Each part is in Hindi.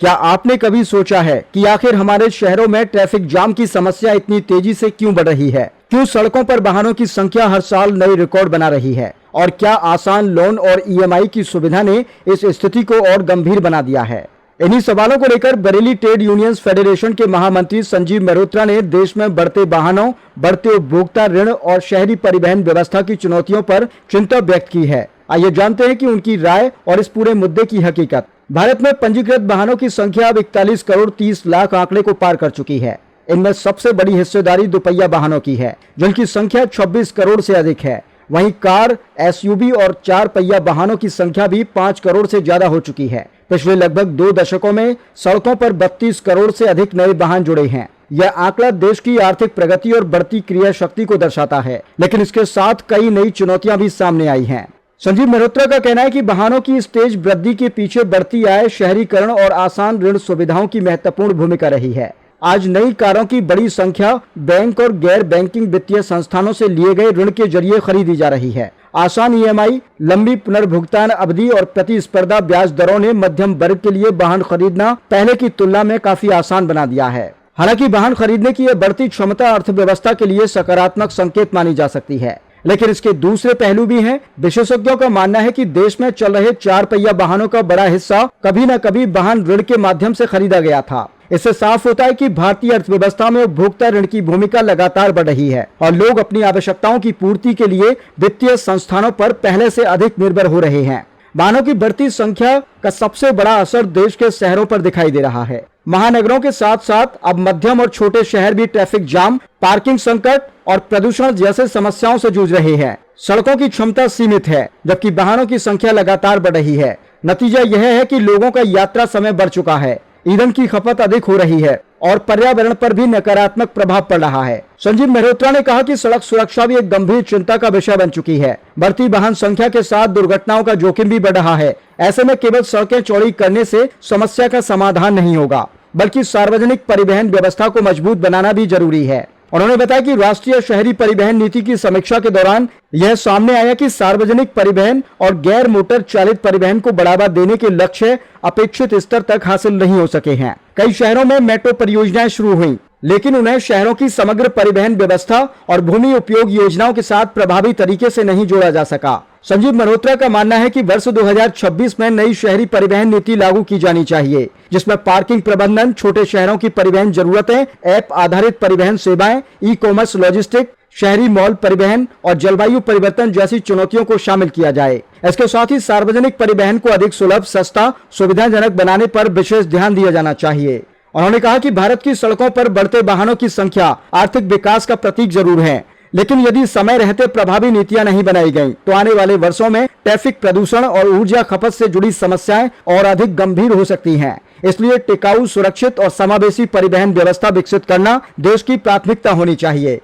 क्या आपने कभी सोचा है कि आखिर हमारे शहरों में ट्रैफिक जाम की समस्या इतनी तेजी से क्यों बढ़ रही है? क्यों सड़कों पर वाहनों की संख्या हर साल नई रिकॉर्ड बना रही है? और क्या आसान लोन और ईएमआई की सुविधा ने इस स्थिति को और गंभीर बना दिया है? इन्हीं सवालों को लेकर बरेली ट्रेड यूनियंस फेडरेशन के महामंत्री संजीव मेहरोत्रा ने देश में बढ़ते वाहनों, बढ़ते उपभोक्ता ऋण और शहरी परिवहन व्यवस्था की चुनौतियों पर चिंता व्यक्त की है। आइए जानते हैं कि उनकी राय और इस पूरे मुद्दे की हकीकत। भारत में पंजीकृत वाहनों की संख्या अब 41 करोड़ 30 लाख आंकड़े को पार कर चुकी है। इनमें सबसे बड़ी हिस्सेदारी दुपहिया वाहनों की है, जिनकी संख्या 26 करोड़ से अधिक है। वहीं कार, एसयूवी और 4 पहिया वाहनों की संख्या भी 5 करोड़ से ज्यादा हो चुकी है। पिछले लगभग 2 दशकों में सड़कों पर 32 करोड़ से अधिक नए वाहन जुड़े हैं। यह आंकड़ा देश की आर्थिक प्रगति और बढ़ती क्रिया शक्ति को दर्शाता है, लेकिन इसके साथ कई नई चुनौतियां भी सामने आई हैं। संजीव मेहरोत्रा का कहना है कि वाहनों की इस तेज वृद्धि के पीछे बढ़ती आय, शहरीकरण और आसान ऋण सुविधाओं की महत्वपूर्ण भूमिका रही है। आज नई कारों की बड़ी संख्या बैंक और गैर बैंकिंग वित्तीय संस्थानों से लिए गए ऋण के जरिए खरीदी जा रही है। आसान ईएमआई, लंबी पुनर्भुगतान अवधि और प्रतिस्पर्धा ब्याज दरों ने मध्यम वर्ग के लिए वाहन खरीदना पहले की तुलना में काफी आसान बना दिया है। हालांकि वाहन खरीदने की यह बढ़ती क्षमता अर्थव्यवस्था के लिए सकारात्मक संकेत मानी जा सकती है, लेकिन इसके दूसरे पहलू भी हैं। विशेषज्ञों का मानना है कि देश में चल रहे 4 पहिया वाहनों का बड़ा हिस्सा कभी न कभी वाहन ऋण के माध्यम से खरीदा गया था। इससे साफ होता है कि भारतीय अर्थव्यवस्था में उपभोक्ता ऋण की भूमिका लगातार बढ़ रही है और लोग अपनी आवश्यकताओं की पूर्ति के लिए वित्तीय संस्थानों पर पहले से अधिक निर्भर हो रहे हैं। वाहनों की बढ़ती संख्या का सबसे बड़ा असर देश के शहरों पर दिखाई दे रहा है। महानगरों के साथ साथ अब मध्यम और छोटे शहर भी ट्रैफिक जाम, पार्किंग संकट और प्रदूषण जैसे समस्याओं से जूझ रहे हैं। सड़कों की क्षमता सीमित है, जबकि वाहनों की संख्या लगातार बढ़ रही है। नतीजा यह है कि लोगों का यात्रा समय बढ़ चुका है, ईंधन की खपत अधिक हो रही है और पर्यावरण पर भी नकारात्मक प्रभाव पड़ रहा है। संजीव मेहरोत्रा ने कहा कि सड़क सुरक्षा भी एक गंभीर चिंता का विषय बन चुकी है। बढ़ती वाहन संख्या के साथ दुर्घटनाओं का जोखिम भी बढ़ रहा है। ऐसे में केवल सड़कें चौड़ी करने से समस्या का समाधान नहीं होगा, बल्कि सार्वजनिक परिवहन व्यवस्था को मजबूत बनाना भी जरूरी है। उन्होंने बताया कि राष्ट्रीय शहरी परिवहन नीति की समीक्षा के दौरान यह सामने आया कि सार्वजनिक परिवहन और गैर मोटर चालित परिवहन को बढ़ावा देने के लक्ष्य अपेक्षित स्तर तक हासिल नहीं हो सके हैं। कई शहरों में मेट्रो परियोजनाएं शुरू हुई, लेकिन उन्हें शहरों की समग्र परिवहन व्यवस्था और भूमि उपयोग योजनाओं के साथ प्रभावी तरीके से नहीं जोड़ा जा सका। संजीव मल्होत्रा का मानना है कि वर्ष 2026 में नई शहरी परिवहन नीति लागू की जानी चाहिए, जिसमें पार्किंग प्रबंधन, छोटे शहरों की परिवहन जरूरतें, ऐप आधारित परिवहन सेवाएं, ई कॉमर्स, लॉजिस्टिक, शहरी मॉल परिवहन और जलवायु परिवर्तन जैसी चुनौतियों को शामिल किया जाए। इसके साथ ही सार्वजनिक परिवहन को अधिक सुलभ, सस्ता, सुविधाजनक बनाने पर विशेष ध्यान दिया जाना चाहिए। उन्होंने कहा कि भारत की सड़कों पर बढ़ते वाहनों की संख्या आर्थिक विकास का प्रतीक जरूर है, लेकिन यदि समय रहते प्रभावी नीतियां नहीं बनाई गईं, तो आने वाले वर्षों में ट्रैफिक प्रदूषण और ऊर्जा खपत से जुड़ी समस्याएं और अधिक गंभीर हो सकती हैं। इसलिए टिकाऊ, सुरक्षित और समावेशी परिवहन व्यवस्था विकसित करना देश की प्राथमिकता होनी चाहिए।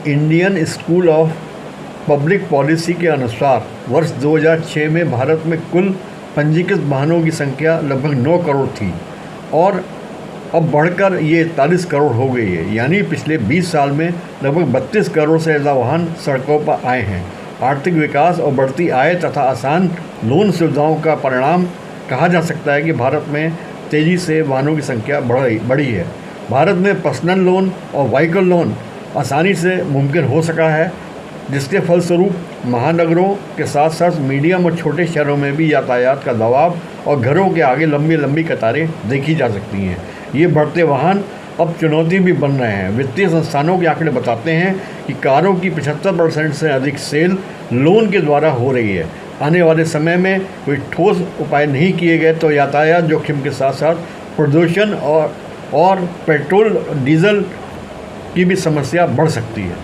Indian school of public policy के अनुसार वर्ष 2006 में भारत में कुल पंजीकृत वाहनों की संख्या लगभग 9 करोड़ थी और अब बढ़कर ये 41 करोड़ हो गई है। यानी पिछले 20 साल में लगभग 32 करोड़ से ज़्यादा वाहन सड़कों पर आए हैं। आर्थिक विकास और बढ़ती आय तथा आसान लोन सुविधाओं का परिणाम कहा जा सकता है कि भारत में तेज़ी से वाहनों की संख्या बढ़ी है। भारत में पर्सनल लोन और व्हीकल लोन आसानी से मुमकिन हो सका है, जिसके फलस्वरूप महानगरों के साथ साथ मीडियम और छोटे शहरों में भी यातायात का दबाव और घरों के आगे लंबी लंबी कतारें देखी जा सकती हैं। ये बढ़ते वाहन अब चुनौती भी बन रहे हैं। वित्तीय संस्थानों के आंकड़े बताते हैं कि कारों की 75% से अधिक सेल लोन के द्वारा हो रही है। आने वाले समय में कोई ठोस उपाय नहीं किए गए तो यातायात जोखिम के साथ साथ प्रदूषण और पेट्रोल डीजल की भी समस्या बढ़ सकती है।